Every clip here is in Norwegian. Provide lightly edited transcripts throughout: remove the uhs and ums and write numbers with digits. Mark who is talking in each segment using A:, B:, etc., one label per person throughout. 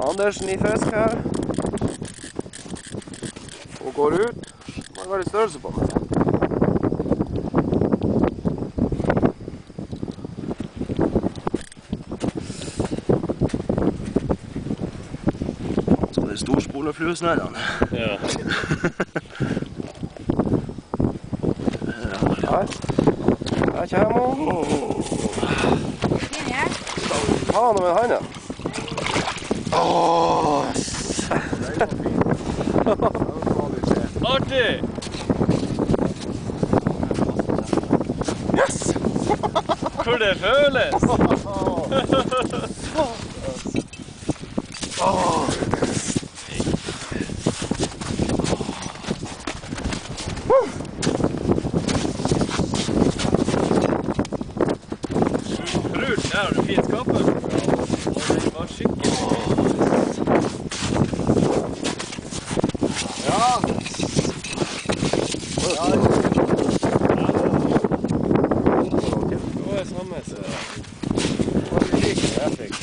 A: Andersen i fisk her. Og går ut. Det var litt størrelse på den. Så det er storspolerfluesnellene.
B: Ja.
A: Her kommer hun. Ta han med handa.
B: Artig!
A: Yes!
B: Hvor det føles! Brult, der har du fint skapet. Det var skikkelig.
A: Ja!
B: Det var samme, så det var lik det jeg fikk.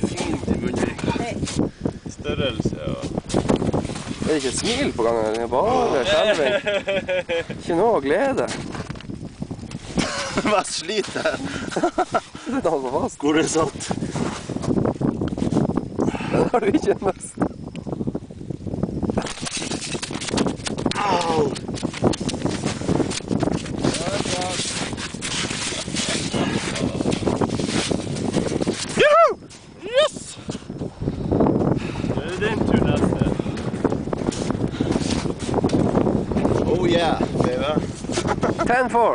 A: Fint i munnvik.
B: Størrelse og...
A: Det er ikke et smil på gangen, det er bare skjelving. Ikke noe glede.
C: Hva sliter?
A: Det er noe fast.
C: Hvor er det satt?
A: Det har du ikke mest.
C: Au!
A: Juhu! Yes!
B: Det er din tur neste.
C: Oh yeah, baby.
A: 10-4.